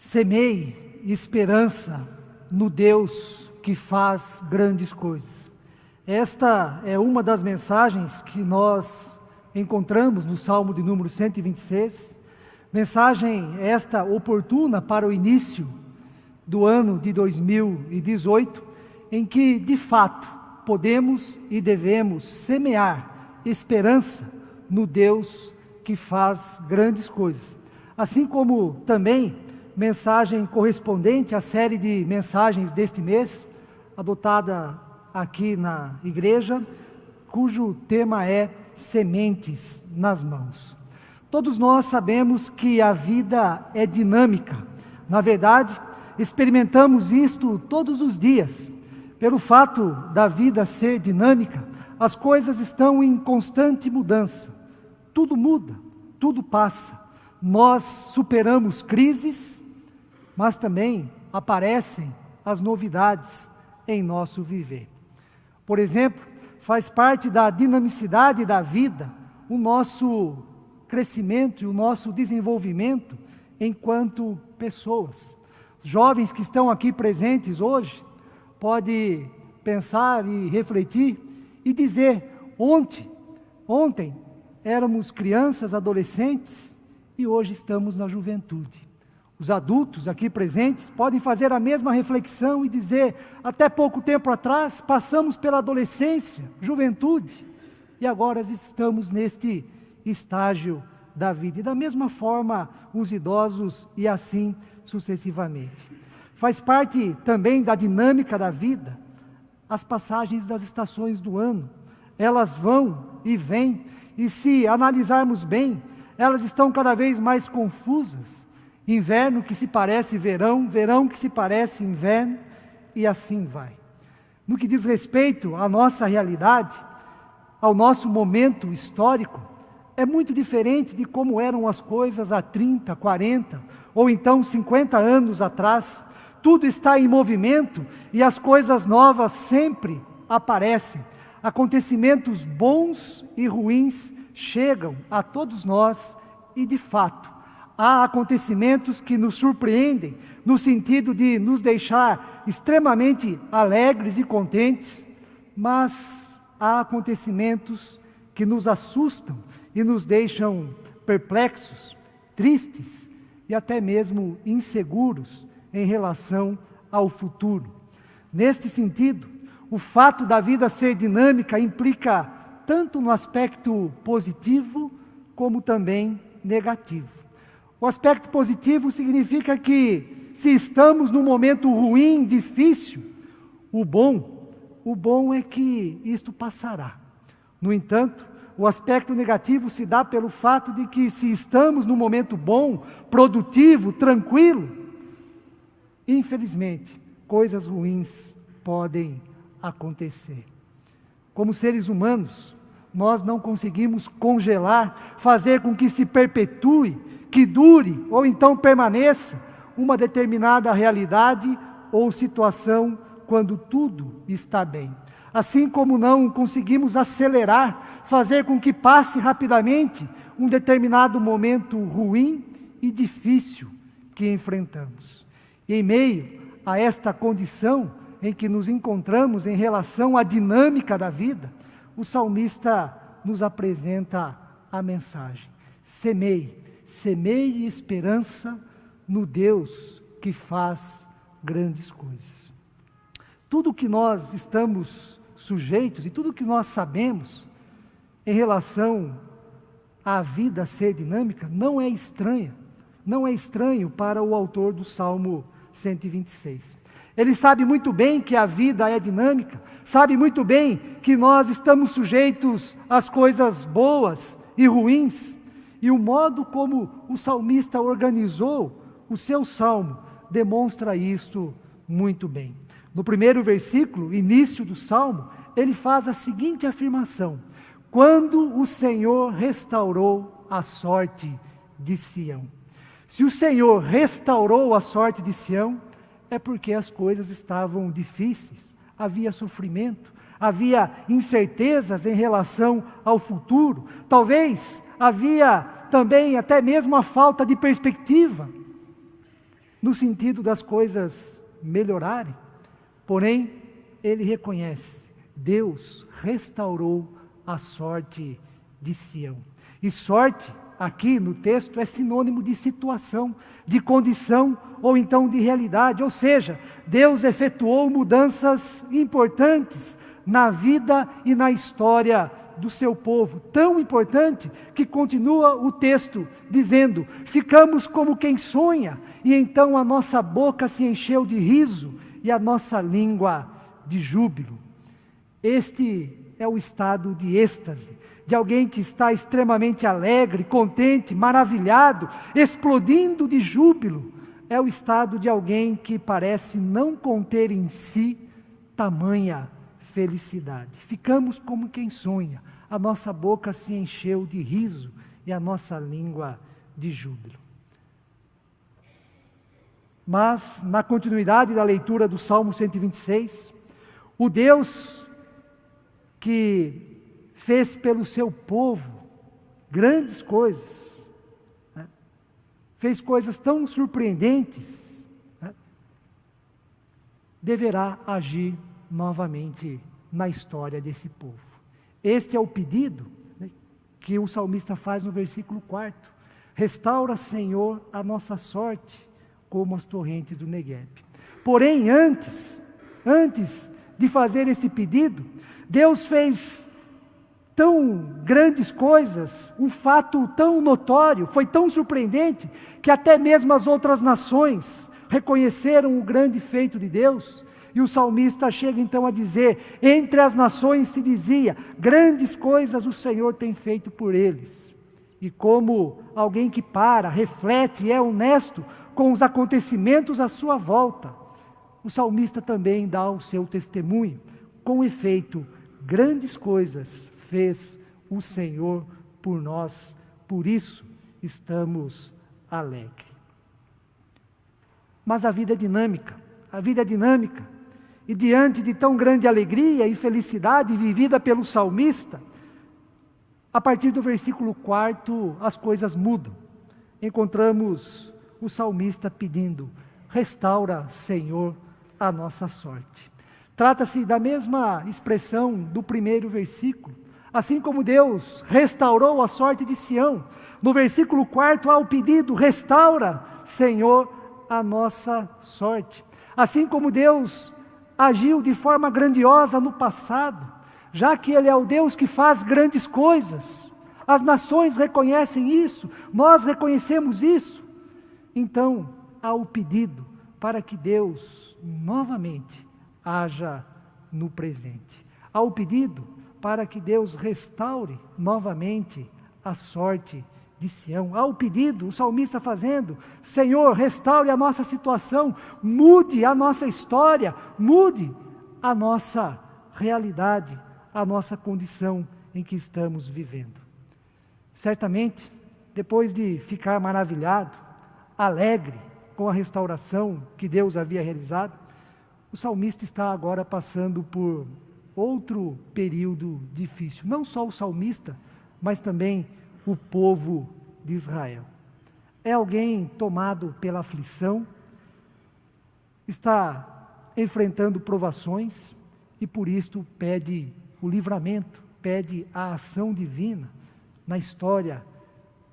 Semeie esperança no Deus que faz grandes coisas. Esta é uma das mensagens que nós encontramos no Salmo de número 126, mensagem esta oportuna para o início do ano de 2018, em que de fato podemos e devemos semear esperança no Deus que faz grandes coisas. Assim como também mensagem correspondente à série de mensagens deste mês, adotada aqui na igreja, cujo tema é Sementes nas Mãos. Todos nós sabemos que a vida é dinâmica. Na verdade, experimentamos isto todos os dias. Pelo fato da vida ser dinâmica, as coisas estão em constante mudança. Tudo muda, tudo passa. Nós superamos crises, mas também aparecem as novidades em nosso viver. Por exemplo, faz parte da dinamicidade da vida o nosso crescimento e o nosso desenvolvimento enquanto pessoas. Os jovens que estão aqui presentes hoje podem pensar e refletir e dizer: ontem éramos crianças, adolescentes e hoje estamos na juventude. Os adultos aqui presentes podem fazer a mesma reflexão e dizer: até pouco tempo atrás passamos pela adolescência, juventude, e agora estamos neste estágio da vida. E da mesma forma os idosos e assim sucessivamente. Faz parte também da dinâmica da vida as passagens das estações do ano. Elas vão e vêm, e se analisarmos bem, elas estão cada vez mais confusas. Inverno que se parece verão, verão que se parece inverno, e assim vai. No que diz respeito à nossa realidade, ao nosso momento histórico, é muito diferente de como eram as coisas há 30, 40 ou então 50 anos atrás. Tudo está em movimento e as coisas novas sempre aparecem. Acontecimentos bons e ruins chegam a todos nós e, de fato, há acontecimentos que nos surpreendem, no sentido de nos deixar extremamente alegres e contentes, mas há acontecimentos que nos assustam e nos deixam perplexos, tristes e até mesmo inseguros em relação ao futuro. Neste sentido, o fato da vida ser dinâmica implica tanto no aspecto positivo como também negativo. O aspecto positivo significa que, se estamos num momento ruim, difícil, o bom é que isto passará. No entanto, o aspecto negativo se dá pelo fato de que, se estamos num momento bom, produtivo, tranquilo, infelizmente, coisas ruins podem acontecer. Como seres humanos, nós não conseguimos congelar, fazer com que se perpetue, que dure ou então permaneça uma determinada realidade ou situação quando tudo está bem. Assim como não conseguimos acelerar, fazer com que passe rapidamente um determinado momento ruim e difícil que enfrentamos. E em meio a esta condição em que nos encontramos em relação à dinâmica da vida, o salmista nos apresenta a mensagem: semeie esperança no Deus que faz grandes coisas. Tudo que nós estamos sujeitos e tudo que nós sabemos em relação à vida ser dinâmica não é estranho para o autor do Salmo 126. Ele sabe muito bem que a vida é dinâmica, sabe muito bem que nós estamos sujeitos às coisas boas e ruins, e o modo como o salmista organizou o seu salmo demonstra isto muito bem. No primeiro versículo, início do salmo, ele faz a seguinte afirmação: quando o Senhor restaurou a sorte de Sião. Se o Senhor restaurou a sorte de Sião, é porque as coisas estavam difíceis, havia sofrimento, havia incertezas em relação ao futuro, talvez havia também até mesmo a falta de perspectiva. no sentido das coisas melhorarem. Porém, ele reconhece, Deus restaurou a sorte de Sião. E sorte, aqui no texto, é sinônimo de situação, de condição ou então de realidade. Ou seja, Deus efetuou mudanças importantes na vida e na história do seu povo. Tão importante que continua o texto dizendo, ficamos como quem sonha, e então a nossa boca se encheu de riso e a nossa língua de júbilo. Este é o estado de êxtase, de alguém que está extremamente alegre, contente, maravilhado, explodindo de júbilo. É o estado de alguém que parece não conter em si tamanha felicidade. Ficamos como quem sonha, a nossa boca se encheu de riso e a nossa língua de júbilo. Mas, na continuidade da leitura do Salmo 126, o Deus que fez pelo seu povo grandes coisas, né? Fez coisas tão surpreendentes, né? Deverá agir novamente na história desse povo. Este é o pedido, né, que o salmista faz no versículo 4. Restaura, Senhor, a nossa sorte, como as torrentes do Negueb. Porém, antes de fazer esse pedido, Deus fez tão grandes coisas, um fato tão notório, foi tão surpreendente, que até mesmo as outras nações reconheceram o grande feito de Deus. E o salmista chega então a dizer, entre as nações se dizia, grandes coisas o Senhor tem feito por eles. E como alguém que para, reflete e é honesto com os acontecimentos à sua volta, o salmista também dá o seu testemunho. Com efeito, grandes coisas fez o Senhor por nós, por isso estamos alegres. Mas a vida é dinâmica, e diante de tão grande alegria e felicidade vivida pelo salmista, a partir do versículo 4 as coisas mudam. Encontramos o salmista pedindo, restaura, Senhor, a nossa sorte. Trata-se da mesma expressão do primeiro versículo. Assim como Deus restaurou a sorte de Sião, no versículo 4 há o pedido, restaura, Senhor, a nossa sorte. Assim como Deus agiu de forma grandiosa no passado, já que Ele é o Deus que faz grandes coisas, as nações reconhecem isso, nós reconhecemos isso, então há o pedido para que Deus novamente haja no presente. Há o pedido para que Deus restaure novamente a sorte de Sião. Há o pedido, o salmista fazendo, Senhor, restaure a nossa situação, mude a nossa história, mude a nossa realidade, a nossa condição em que estamos vivendo. Certamente, depois de ficar maravilhado, alegre com a restauração que Deus havia realizado, o salmista está agora passando por outro período difícil. Não só o salmista, mas também o povo de Israel. É alguém tomado pela aflição, está enfrentando provações e por isto pede o livramento, pede a ação divina na história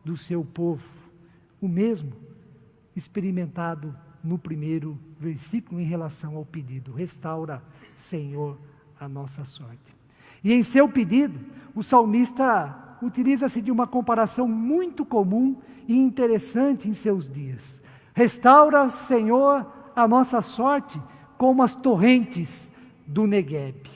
do seu povo. O mesmo experimentado no primeiro versículo em relação ao pedido, restaura, Senhor, a nossa sorte. E em seu pedido, o salmista utiliza-se de uma comparação muito comum e interessante em seus dias. Restaura, Senhor, a nossa sorte como as torrentes do Negueb.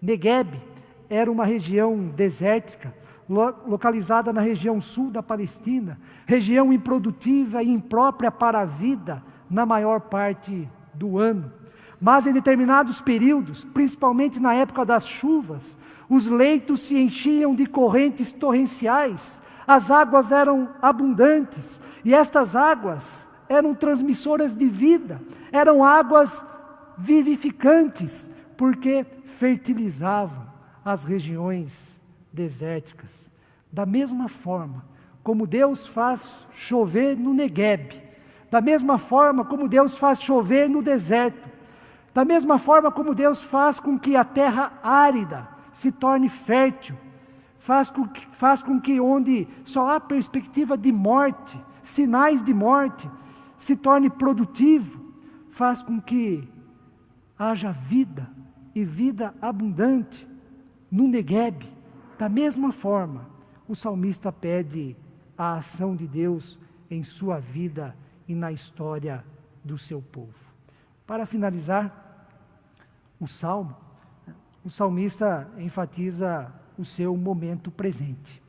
Negueb era uma região desértica, localizada na região sul da Palestina, região improdutiva e imprópria para a vida na maior parte do ano. Mas em determinados períodos, principalmente na época das chuvas, os leitos se enchiam de correntes torrenciais, as águas eram abundantes, e estas águas eram transmissoras de vida, eram águas vivificantes, porque fertilizavam as regiões desérticas. Da mesma forma como Deus faz chover no Negueb, da mesma forma como Deus faz chover no deserto, da mesma forma como Deus faz com que a terra árida se torne fértil, faz com que onde só há perspectiva de morte, sinais de morte, se torne produtivo, faz com que haja vida e vida abundante no Negueb. Da mesma forma, o salmista pede a ação de Deus em sua vida e na história do seu povo. Para finalizar o salmo, o salmista enfatiza o seu momento presente.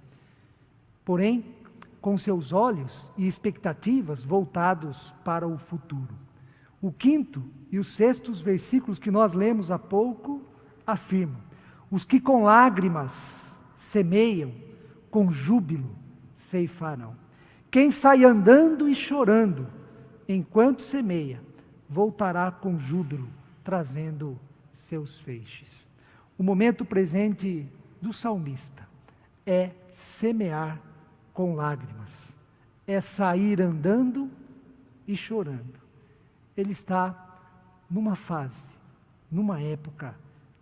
Porém, com seus olhos e expectativas voltados para o futuro. O 5º e o 6º versículos que nós lemos há pouco afirmam: os que com lágrimas semeiam, com júbilo ceifarão. Quem sai andando e chorando, enquanto semeia, voltará com júbilo, trazendo seus feixes. O momento presente do salmista é semear com lágrimas, é sair andando e chorando. Ele está numa fase, numa época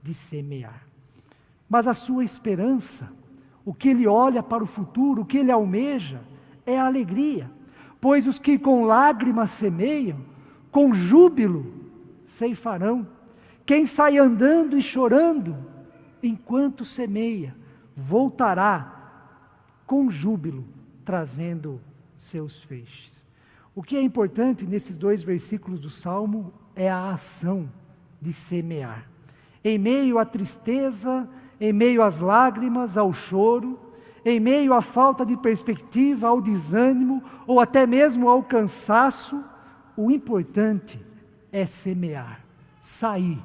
de semear. Mas a sua esperança, o que ele olha para o futuro, o que ele almeja, é a alegria, pois os que com lágrimas semeiam, com júbilo ceifarão. Quem sai andando e chorando, enquanto semeia, voltará com júbilo, trazendo seus feixes. O que é importante nesses 2 versículos do Salmo é a ação de semear. Em meio à tristeza, em meio às lágrimas, ao choro, em meio à falta de perspectiva, ao desânimo, ou até mesmo ao cansaço, o importante é semear, sair,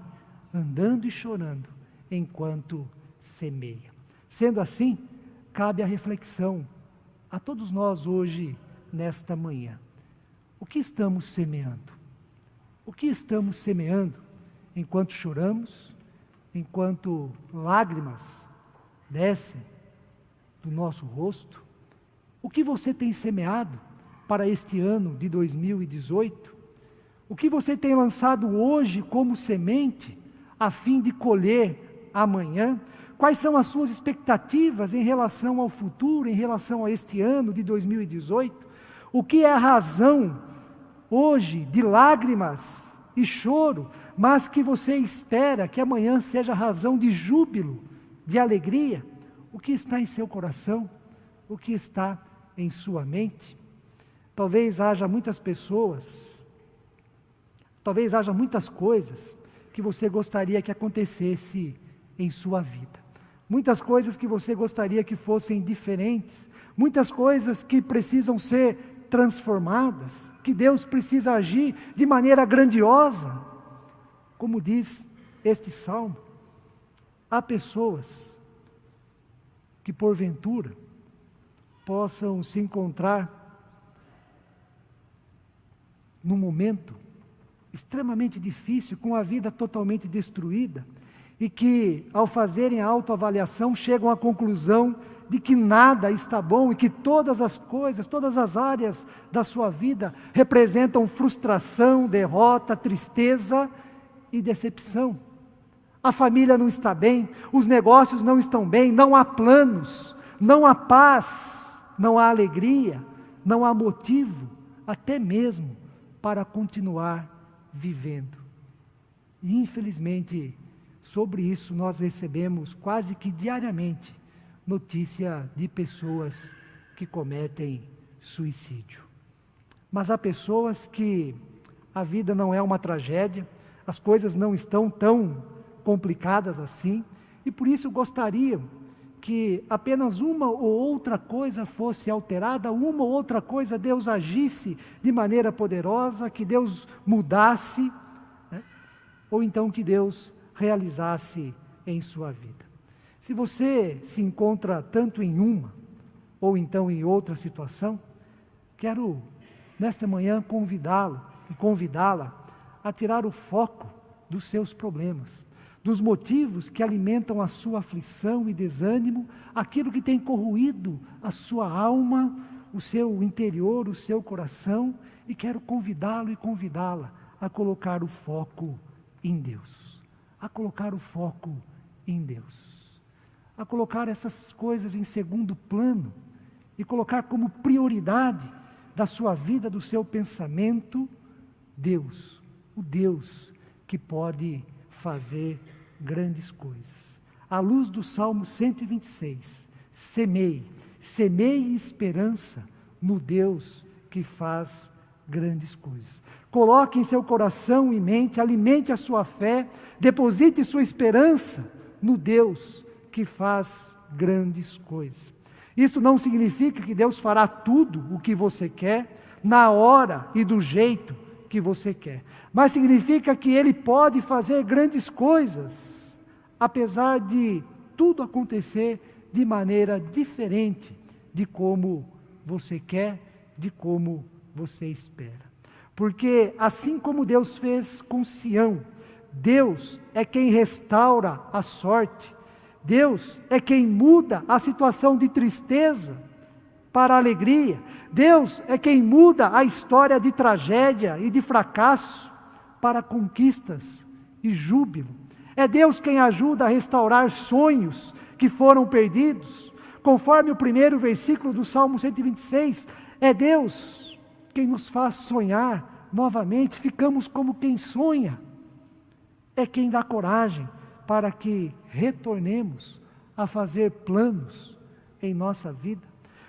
andando e chorando, enquanto semeia. Sendo assim, cabe a reflexão a todos nós hoje, nesta manhã. O que estamos semeando? O que estamos semeando enquanto choramos, enquanto lágrimas descem do nosso rosto? O que você tem semeado para este ano de 2018? O que você tem lançado hoje como semente, a fim de colher amanhã? Quais são as suas expectativas em relação ao futuro, em relação a este ano de 2018? O que é a razão hoje de lágrimas e choro, mas que você espera que amanhã seja razão de júbilo, de alegria? O que está em seu coração? O que está em sua mente? Talvez haja muitas pessoas, talvez haja muitas coisas que você gostaria que acontecesse em sua vida. Muitas coisas que você gostaria que fossem diferentes, muitas coisas que precisam ser transformadas, que Deus precisa agir de maneira grandiosa. Como diz este salmo, há pessoas que porventura possam se encontrar num momento extremamente difícil, com a vida totalmente destruída, e que, ao fazerem a autoavaliação, chegam à conclusão de que nada está bom e que todas as coisas, todas as áreas da sua vida representam frustração, derrota, tristeza e decepção. A família não está bem, os negócios não estão bem, não há planos, não há paz, não há alegria, não há motivo, até mesmo para continuar vivendo. E infelizmente, sobre isso nós recebemos quase que diariamente notícia de pessoas que cometem suicídio. Mas há pessoas que a vida não é uma tragédia, as coisas não estão tão complicadas assim, e por isso gostariam que apenas uma ou outra coisa fosse alterada, uma ou outra coisa Deus agisse de maneira poderosa, que Deus mudasse, né? Ou então que Deus realizasse em sua vida. Se você se encontra tanto em uma, ou então em outra situação, quero nesta manhã convidá-lo e convidá-la a tirar o foco dos seus problemas, dos motivos que alimentam a sua aflição e desânimo, aquilo que tem corroído a sua alma, o seu interior, o seu coração, e quero convidá-lo e convidá-la a colocar o foco em Deus, a colocar o foco em Deus, a colocar essas coisas em segundo plano e colocar como prioridade da sua vida, do seu pensamento, Deus, o Deus que pode fazer grandes coisas. À luz do Salmo 126, semeie esperança no Deus que faz grandes coisas. Coloque em seu coração e mente, alimente a sua fé, deposite sua esperança no Deus que faz grandes coisas. Isso não significa que Deus fará tudo o que você quer, na hora e do jeito que você quer, mas significa que Ele pode fazer grandes coisas, apesar de tudo acontecer de maneira diferente de como você quer, de como você espera. Porque assim como Deus fez com Sião, Deus é quem restaura a sorte, Deus é quem muda a situação de tristeza para a alegria, Deus é quem muda a história de tragédia e de fracasso para conquistas e júbilo. É Deus quem ajuda a restaurar sonhos que foram perdidos. Conforme o primeiro versículo do Salmo 126, é Deus quem nos faz sonhar novamente, ficamos como quem sonha. É quem dá coragem para que retornemos a fazer planos em nossa vida.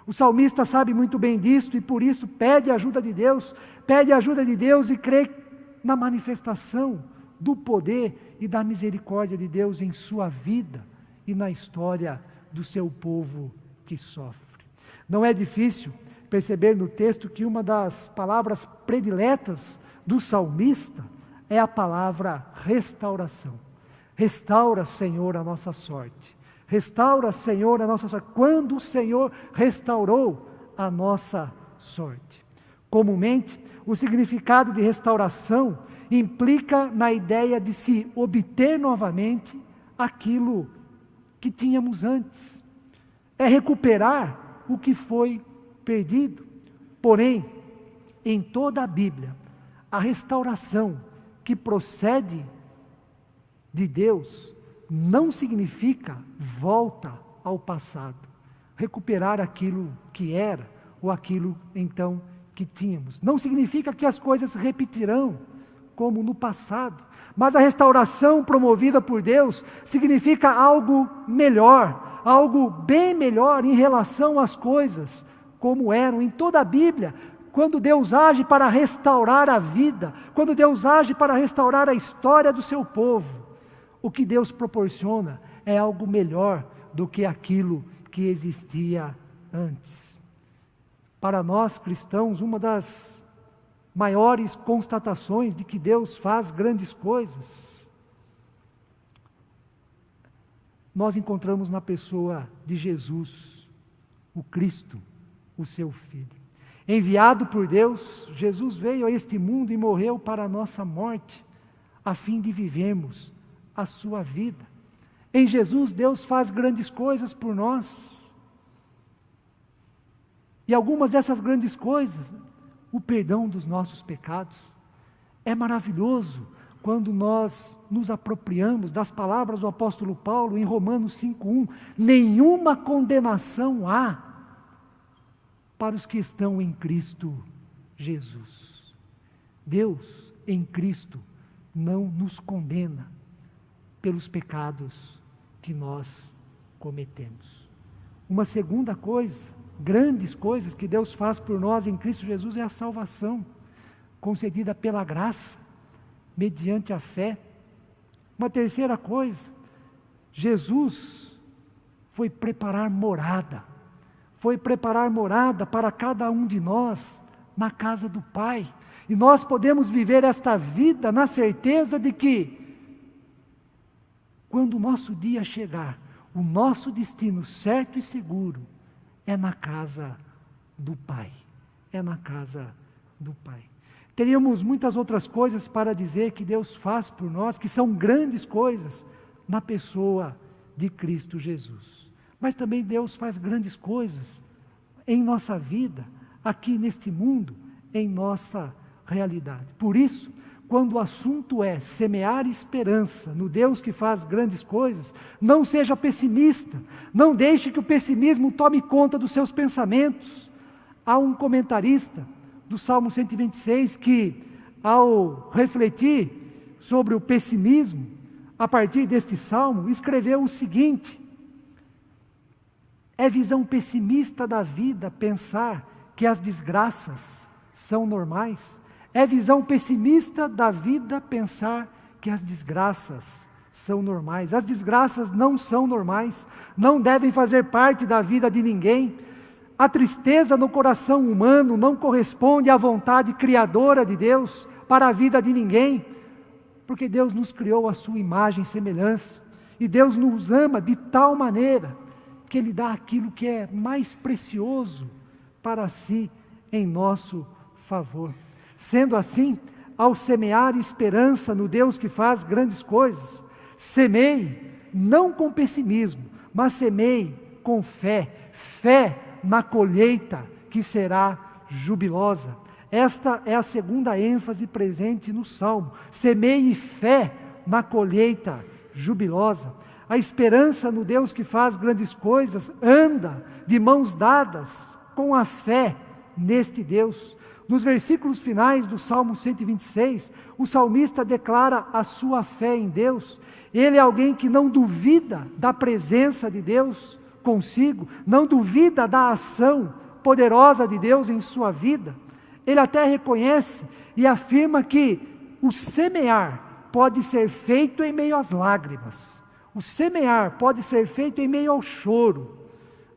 O salmista sabe muito bem disto e por isso pede a ajuda de Deus e crê na manifestação do poder e da misericórdia de Deus em sua vida e na história do seu povo que sofre. Não é difícil perceber no texto que uma das palavras prediletas do salmista é a palavra restauração. Restaura, Senhor, a nossa sorte. Restaura, Senhor, a nossa sorte. Quando o Senhor restaurou a nossa sorte. Comumente, o significado de restauração implica na ideia de se obter novamente aquilo que tínhamos antes. É recuperar o que foi perdido. Porém, em toda a Bíblia, a restauração que procede de Deus não significa volta ao passado, recuperar aquilo que era ou aquilo então que tínhamos. Não significa que as coisas se repetirão como no passado, mas a restauração promovida por Deus significa algo melhor, algo bem melhor em relação às coisas como eram. Em toda a Bíblia, quando Deus age para restaurar a vida, quando Deus age para restaurar a história do seu povo, o que Deus proporciona é algo melhor do que aquilo que existia antes. Para nós cristãos, uma das maiores constatações de que Deus faz grandes coisas, nós encontramos na pessoa de Jesus, o Cristo, o seu Filho. Enviado por Deus, Jesus veio a este mundo e morreu para a nossa morte, a fim de vivermos a sua vida. Em Jesus, Deus faz grandes coisas por nós. E algumas dessas grandes coisas, o perdão dos nossos pecados. É maravilhoso quando nós nos apropriamos das palavras do apóstolo Paulo em Romanos 5:1. Nenhuma condenação há para os que estão em Cristo Jesus. Deus em Cristo não nos condena pelos pecados que nós cometemos. Uma segunda coisa, grandes coisas que Deus faz por nós em Cristo Jesus é a salvação, concedida pela graça, mediante a fé. Uma terceira coisa, Jesus foi preparar morada para cada um de nós na casa do Pai. E nós podemos viver esta vida na certeza de que, quando o nosso dia chegar, o nosso destino certo e seguro é na casa do Pai. É na casa do Pai. Teríamos muitas outras coisas para dizer que Deus faz por nós, que são grandes coisas na pessoa de Cristo Jesus. Mas também Deus faz grandes coisas em nossa vida, aqui neste mundo, em nossa realidade. Por isso, quando o assunto é semear esperança no Deus que faz grandes coisas, não seja pessimista, não deixe que o pessimismo tome conta dos seus pensamentos. Há um comentarista do Salmo 126 que, ao refletir sobre o pessimismo, a partir deste salmo, escreveu o seguinte: é visão pessimista da vida pensar que as desgraças são normais. É visão pessimista da vida pensar que as desgraças são normais. As desgraças não são normais, não devem fazer parte da vida de ninguém. A tristeza no coração humano não corresponde à vontade criadora de Deus para a vida de ninguém, porque Deus nos criou à sua imagem e semelhança, e Deus nos ama de tal maneira que Ele dá aquilo que é mais precioso para si em nosso favor. Sendo assim, ao semear esperança no Deus que faz grandes coisas, semeie não com pessimismo, mas semeie com fé, fé na colheita que será jubilosa. Esta é a segunda ênfase presente no Salmo: semeie fé na colheita jubilosa. A esperança no Deus que faz grandes coisas anda de mãos dadas com a fé neste Deus. Nos versículos finais do Salmo 126, o salmista declara a sua fé em Deus. Ele é alguém que não duvida da presença de Deus consigo, não duvida da ação poderosa de Deus em sua vida. Ele até reconhece e afirma que o semear pode ser feito em meio às lágrimas. O semear pode ser feito em meio ao choro,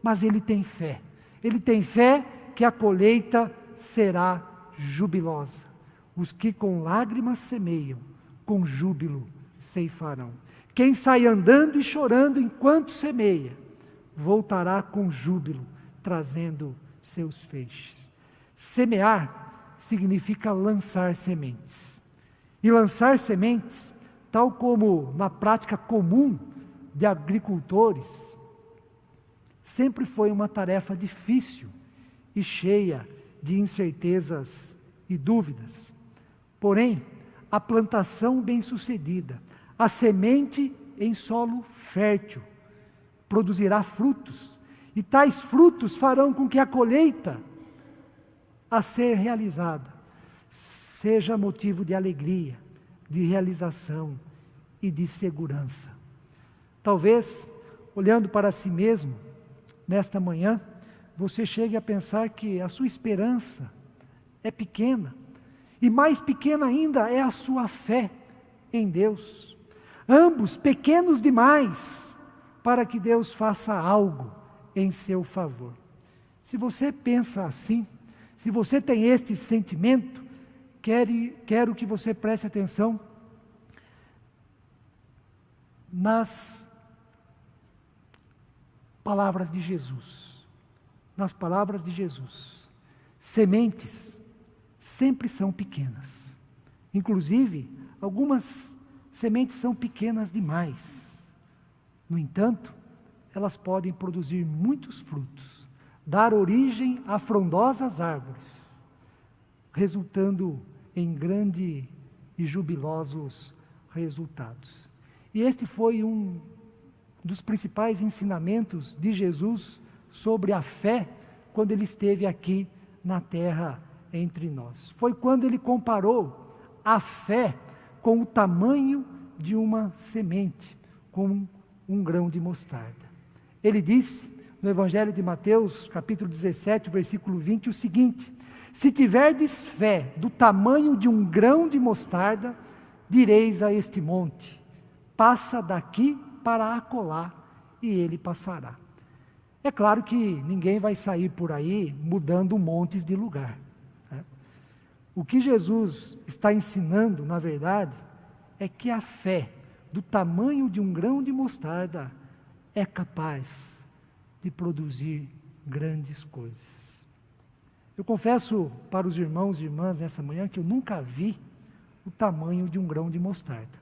mas ele tem fé. Ele tem fé que a colheita será jubilosa. Os que com lágrimas semeiam, com júbilo ceifarão. Quem sai andando e chorando enquanto semeia, voltará com júbilo, trazendo seus feixes. Semear significa lançar sementes. E lançar sementes, tal como na prática comum de agricultores, sempre foi uma tarefa difícil e cheia de incertezas e dúvidas. Porém, a plantação bem-sucedida, a semente em solo fértil, produzirá frutos, e tais frutos farão com que a colheita a ser realizada seja motivo de alegria, de realização e de segurança. Talvez, olhando para si mesmo, nesta manhã, você chegue a pensar que a sua esperança é pequena, e mais pequena ainda é a sua fé em Deus. Ambos pequenos demais para que Deus faça algo em seu favor. Se você pensa assim, se você tem este sentimento, quero que você preste atenção nas palavras de Jesus. Nas palavras de Jesus. Sementes sempre são pequenas. Inclusive, algumas sementes são pequenas demais. No entanto, elas podem produzir muitos frutos, dar origem a frondosas árvores, resultando em grandes e jubilosos resultados. E este foi um dos principais ensinamentos de Jesus sobre a fé, quando ele esteve aqui na terra entre nós. Foi quando ele comparou a fé com o tamanho de uma semente, com um grão de mostarda. Ele disse, no Evangelho de Mateus, capítulo 17, versículo 20, o seguinte: se tiverdes fé do tamanho de um grão de mostarda, direis a este monte: passa daqui para acolá, e ele passará. É claro que ninguém vai sair por aí mudando montes de lugar, né? O que Jesus está ensinando, na verdade, é que a fé do tamanho de um grão de mostarda é capaz de produzir grandes coisas. Eu confesso para os irmãos e irmãs nessa manhã que eu nunca vi o tamanho de um grão de mostarda.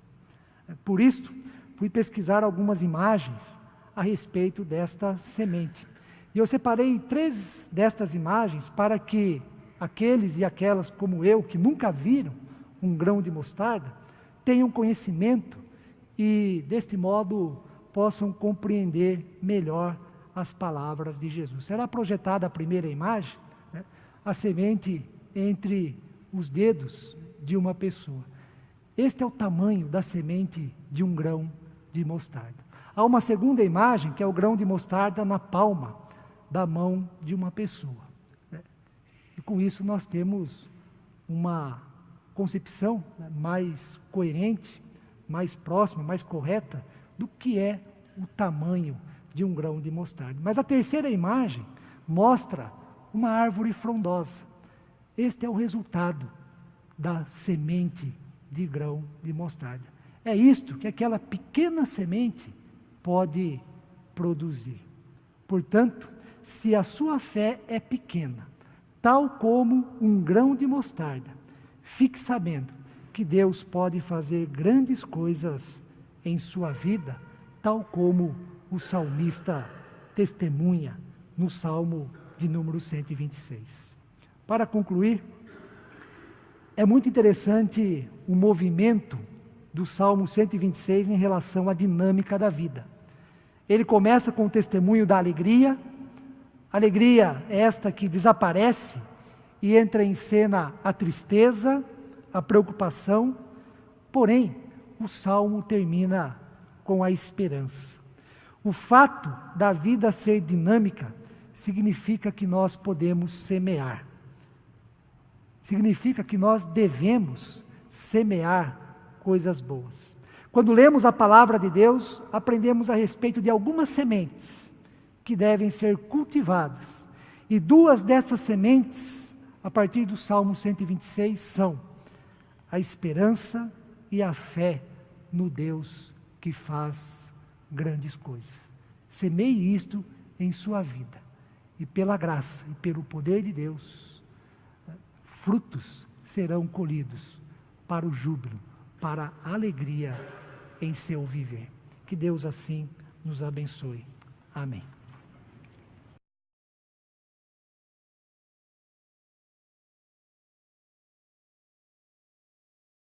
Por isso, fui pesquisar algumas imagens a respeito desta semente. E eu separei 3 destas imagens para que aqueles e aquelas como eu, que nunca viram um grão de mostarda, tenham conhecimento e, deste modo, possam compreender melhor as palavras de Jesus. Será projetada a primeira imagem, né, a semente entre os dedos de uma pessoa. Este é o tamanho da semente de um grão de mostarda. Há uma segunda imagem, que é o grão de mostarda na palma da mão de uma pessoa. E com isso nós temos uma concepção, né, mais coerente, mais próxima, mais correta do que é o tamanho de um grão de mostarda. Mas a terceira imagem mostra uma árvore frondosa. Este é o resultado da semente de grão de mostarda. É isto que aquela pequena semente pode produzir. Portanto, se a sua fé é pequena, tal como um grão de mostarda, fique sabendo que Deus pode fazer grandes coisas em sua vida, tal como o salmista testemunha no Salmo de número 126. Para concluir, é muito interessante o movimento do Salmo 126 em relação à dinâmica da vida. Ele começa com o testemunho da alegria, alegria esta que desaparece e entra em cena a tristeza, a preocupação, porém, o Salmo termina com a esperança. O fato da vida ser dinâmica significa que nós podemos semear. Significa que nós devemos semear coisas boas. Quando lemos a palavra de Deus, aprendemos a respeito de algumas sementes que devem ser cultivadas. E duas dessas sementes, a partir do Salmo 126, são a esperança e a fé no Deus que faz grandes coisas. Semeie isto em sua vida. E pela graça e pelo poder de Deus, frutos serão colhidos para o júbilo, para a alegria em seu viver. Que Deus assim nos abençoe. Amém.